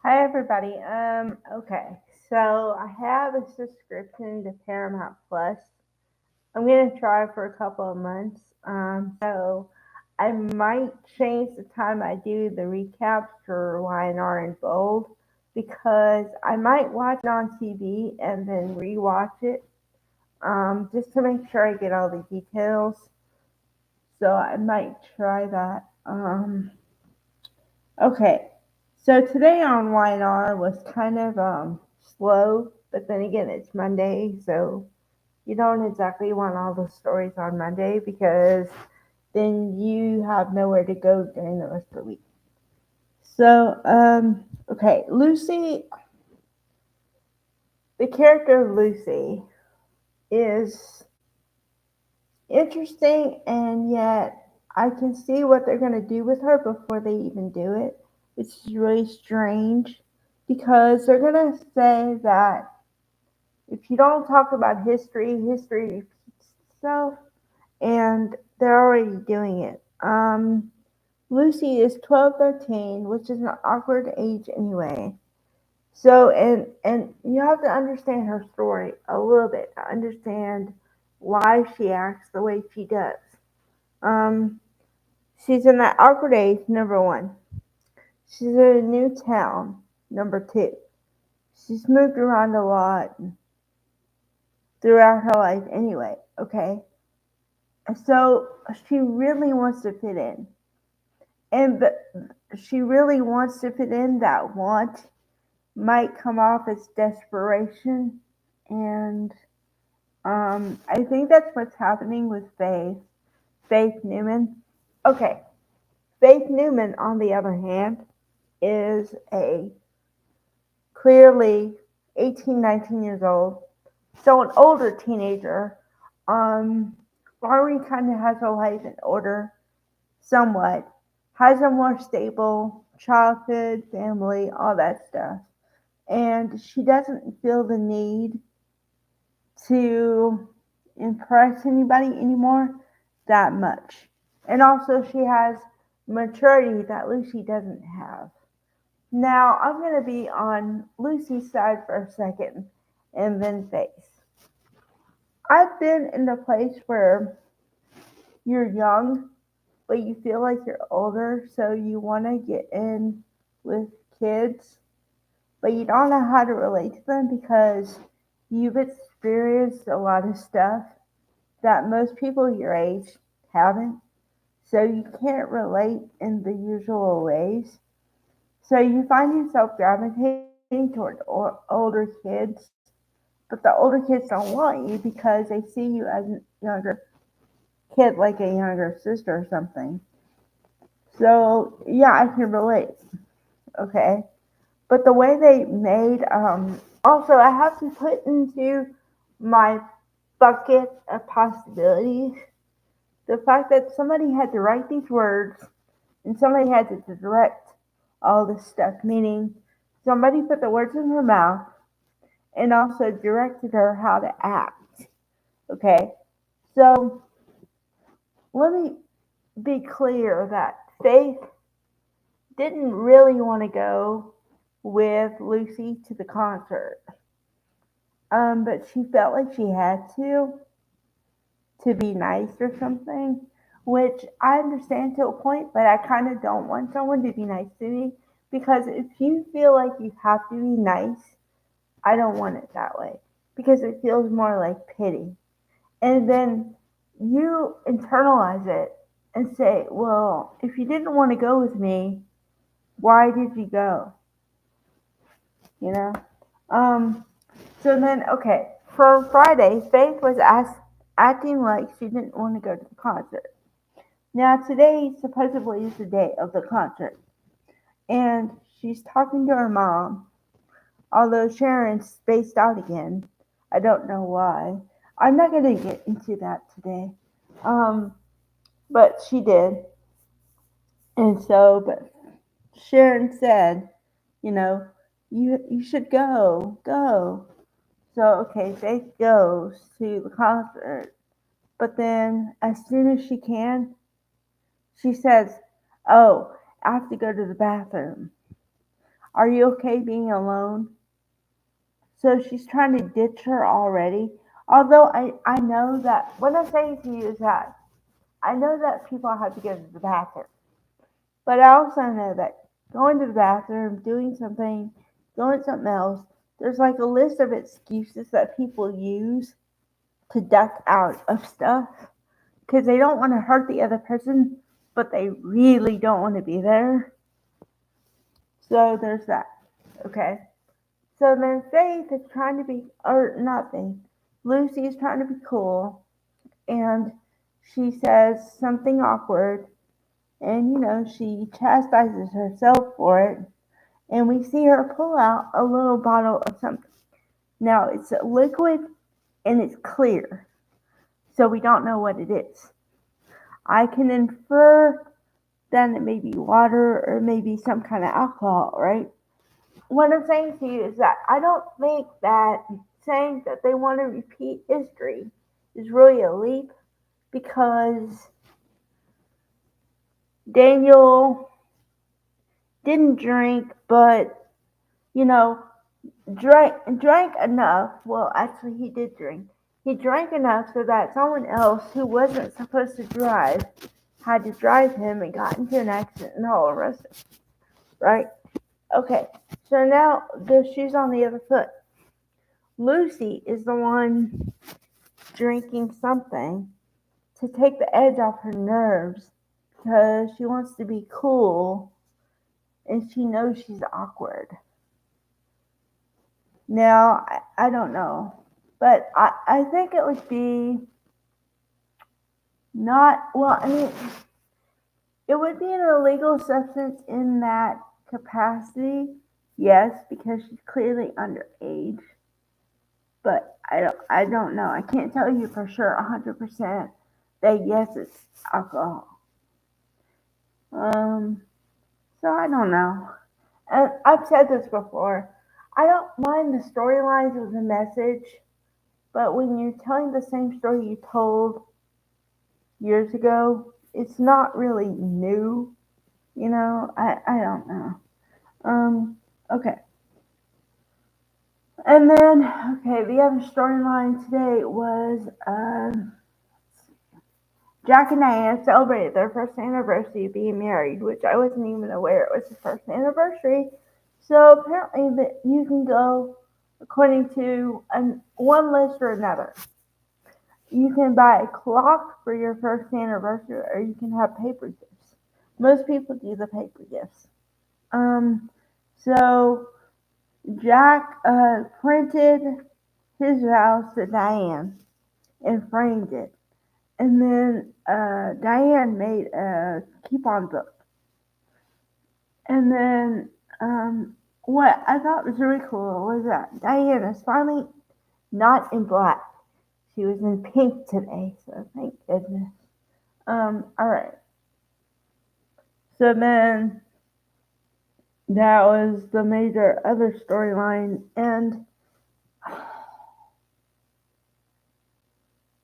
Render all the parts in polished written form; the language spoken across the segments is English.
Hi everybody. Okay. So I have a subscription to Paramount Plus. I'm gonna try for a couple of months. So I might change the time I do the recaps for YNR and Bold because I might watch it on TV and then rewatch it just to make sure I get all the details. So I might try that. Okay, so today on YNR was kind of slow, but then again, it's Monday, so you don't exactly want all the stories on Monday because then you have nowhere to go during the rest of the week. So, okay, Lucy, the character of Lucy is interesting, and yet I can see what they're going to do with her before they even do it. It's really strange because they're going to say that if you don't talk about history, history repeats itself, and they're already doing it. Lucy is 12, 13, which is an awkward age anyway. So, and you have to understand her story a little bit to understand why she acts the way she does. Um, she's in that awkward age, number one. She's in a new town, number two. She's moved around a lot throughout her life anyway, okay? So she really wants to fit in. And she really wants to fit in. That want might come off as desperation. And I think that's what's happening with Faith Newman. Okay, Faith Newman, on the other hand, is a clearly 18, 19 years old, so an older teenager. Um, Laurie kind of has her life in order somewhat, has a more stable childhood, family, all that stuff. And she doesn't feel the need to impress anybody anymore that much. And also, she has maturity that Lucy doesn't have. Now, I'm going to be on Lucy's side for a second and then Faith. I've been in the place where you're young but you feel like you're older, so you want to get in with kids, but you don't know how to relate to them because you've experienced a lot of stuff that most people your age haven't. So you can't relate in the usual ways. So you find yourself gravitating toward older kids, but the older kids don't want you because they see you as a younger kid, like a younger sister or something. So yeah, I can relate. Okay, but the way they made also I have to put into my bucket of possibilities the fact that somebody had to write these words and somebody had to direct all this stuff, meaning somebody put the words in her mouth and also directed her how to act. Okay, so let me be clear that Faith didn't really want to go with Lucy to the concert. But she felt like she had to be nice or something, which I understand to a point, but I kind of don't want someone to be nice to me because if you feel like you have to be nice, I don't want it that way because it feels more like pity. And then you internalize it and say, well, if you didn't want to go with me, why did you go? You know? Um, So then, okay, for Friday, Faith was acting like she didn't want to go to the concert. Now, today supposedly is the day of the concert, and she's talking to her mom, although Sharon's spaced out again. I don't know why. I'm not going to get into that today. Um, but she did. And so, but Sharon said, you know, you should go. So, okay, Faith goes to the concert. But then, as soon as she can, she says, oh, I have to go to the bathroom. Are you okay being alone? So she's trying to ditch her already. Although I know that what I'm saying to you is that I know that people have to go to the bathroom. But I also know that going to the bathroom, doing something, doing something else, there's like a list of excuses that people use to duck out of stuff because they don't want to hurt the other person, but they really don't want to be there. So there's that. Okay. So then Faith is trying to be, or not Faith, Lucy is trying to be cool, and she says something awkward, and she chastises herself for it, and we see her pull out a little bottle of something. Now it's a liquid and it's clear, so we don't know what it is. I can infer that it may be water or maybe some kind of alcohol, right? What I'm saying to you is that I don't think that saying that they want to repeat history is really a leap because Daniel didn't drink, but you know, drank enough. Well, actually, he did drink. He drank enough so that someone else who wasn't supposed to drive had to drive him and got into an accident and all arrested. Right? Okay. So now the shoe's on the other foot. Lucy is the one drinking something to take the edge off her nerves because she wants to be cool and she knows she's awkward. Now, I don't know, but I think it would be not, well, I mean, it would be an illegal substance in that capacity, yes, because she's clearly underage, but I don't know. I can't tell you for sure 100% that yes, it's alcohol. So I don't know. And I've said this before. I don't mind the storylines of the message, but when you're telling the same story you told years ago, it's not really new. I don't know. Okay. And then, okay, the other storyline today was Jack and Diane celebrated their first anniversary of being married, which I wasn't even aware it was the first anniversary. So apparently, that you can go according to one list or another. You can buy a clock for your first anniversary, or you can have paper gifts. Most people do the paper gifts. So Jack printed his vows to Diane and framed it. And then Diane made a coupon book. And then what I thought was really cool was that Diane is finally not in black. She was in pink today, so thank goodness. Alright. So then that was the major other storyline. And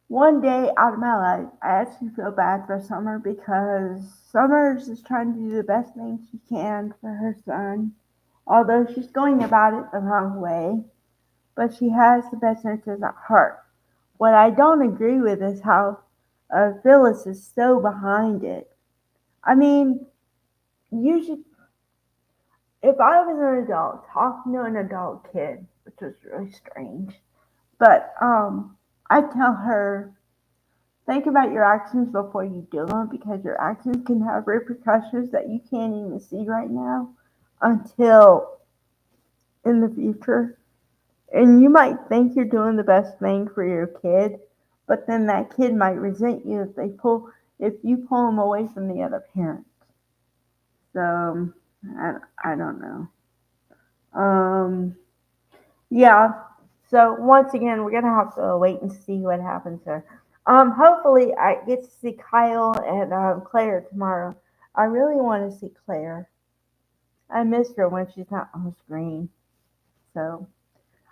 one day out of my life, I actually feel bad for Summer because Summer is just trying to do the best thing she can for her son, although she's going about it the wrong way, but she has the best interests at heart. What I don't agree with is how Phyllis is so behind it. I mean, usually, if I was an adult talking to an adult kid, which was really strange, but I'd tell her, think about your actions before you do them because your actions can have repercussions that you can't even see right now until in the future. And you might think you're doing the best thing for your kid, but then that kid might resent you if you pull them away from the other parent. So I don't know. Yeah. So once again, we're gonna have to wait and see what happens there. Hopefully I get to see Kyle and Claire tomorrow. I really want to see Claire. I miss her when she's not on the screen. So,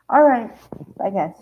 all right. Bye, guys.